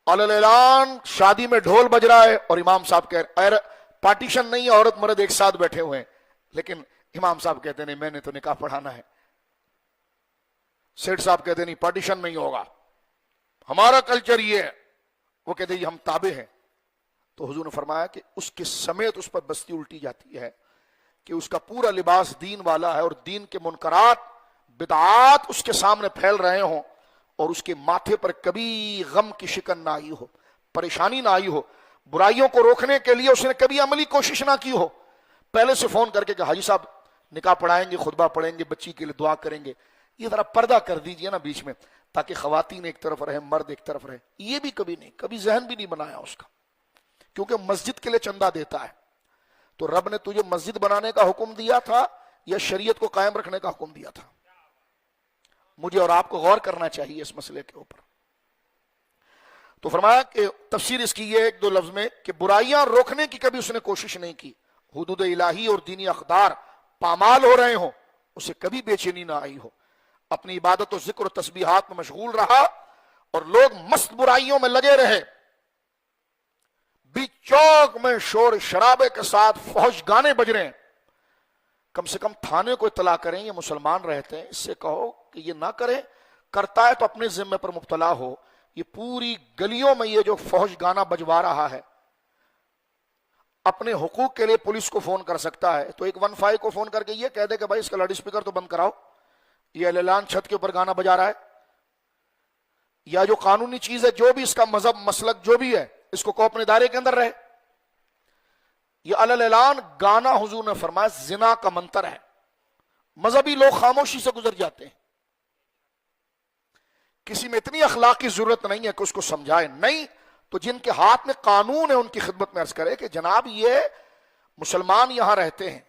अलल-ऐलान शादी में ढोल बज रहा है और इमाम साहब कह रहे पार्टीशन नहीं है, औरत मर्द एक साथ बैठे हुए हैं, लेकिन इमाम साहब कहते नहीं मैंने तो निकाह पढ़ाना है। सेठ साहब कहते नहीं पार्टीशन नहीं होगा, हमारा कल्चर ये है। वो कहते हम ताबे हैं। तो हुजूर ने फरमाया कि उसके समेत उस पर बस्ती उल्टी जाती है कि उसका पूरा लिबास दीन वाला है और दीन के मुनकरात बिदआत उसके सामने फैल रहे हों और उसके माथे पर कभी गम की शिकन ना आई हो, परेशानी ना आई हो, बुराइयों को रोकने के लिए उसने कभी अमली कोशिश ना की हो, पहले से फोन करके कि हाजी साहब निकाह पढ़ाएंगे, खुतबा पढ़ेंगे, बच्ची के लिए दुआ करेंगे, ये जरा पर्दा कर दीजिए ना बीच में, ताकि खवातीन एक तरफ रहे, मर्द एक तरफ रहे। ये भी कभी नहीं, कभी जहन भी नहीं बनाया उसका, क्योंकि मस्जिद के लिए चंदा देता है। तो रब ने तुझे मस्जिद बनाने का हुक्म दिया था या शरीयत को कायम रखने का हुक्म दिया था? मुझे और आपको गौर करना चाहिए इस मसले के ऊपर। तो फरमाया कि तफसीर इसकी ये एक दो लफ्ज में कि बुराइयां रोकने की कभी उसने कोशिश नहीं की, हुदूद इलाही और दीनी अखदार पामाल हो रहे हो, उसे कभी बेचैनी ना आई हो, अपनी इबादत और जिक्र और तस्बीहात में मशगूल रहा और लोग मस्त बुराइयों में लगे रहे। बीच चौक में शोर शराबे के साथ फौज गाने बज रहे हैं, कम से कम थाने को इत्तला करें ये मुसलमान रहते हैं, इससे कहो कि ये ना करे, करता है तो अपने जिम्मे पर मुब्तला हो। ये पूरी गलियों में ये जो फौज गाना बजवा रहा है, अपने हुकूक के लिए पुलिस को फोन कर सकता है, तो 115 को फोन करके ये कह दे कि भाई इसका लाउड स्पीकर तो बंद कराओ, ये ऐलान छत के ऊपर गाना बजा रहा है। या जो कानूनी चीज है, जो भी इसका मजहब मसलक जो भी है, इसको को अपने दायरे के अंदर रहे। ये अलल-ऐलान गाना हुजूर ने फरमाया जिना का मंतर है। मजहबी लोग खामोशी से गुजर जाते हैं, किसी में इतनी अखलाक की जरूरत नहीं है कि उसको समझाए, नहीं तो जिनके हाथ में कानून है उनकी खिदमत में अर्ज करे कि जनाब ये मुसलमान यहां रहते हैं,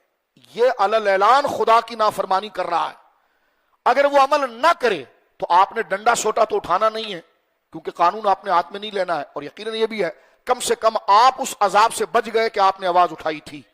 ये अलल-ऐलान खुदा की नाफरमानी कर रहा है, अगर वो अमल ना करे तो आपने डंडा सोटा तो उठाना नहीं है, क्योंकि कानून आपने हाथ में नहीं लेना है। और यकीनन ये भी है कम से कम आप उस अजाब से बच गए कि आपने आवाज उठाई थी।